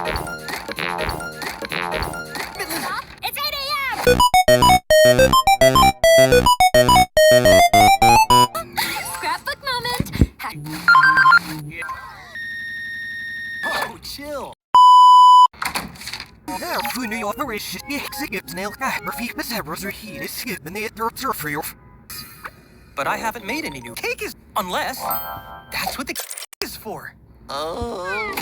Stop! It's 8 a.m. Scrapbook moment. Oh, chill. But I haven't made any new cake, unless that's what the is for. Oh.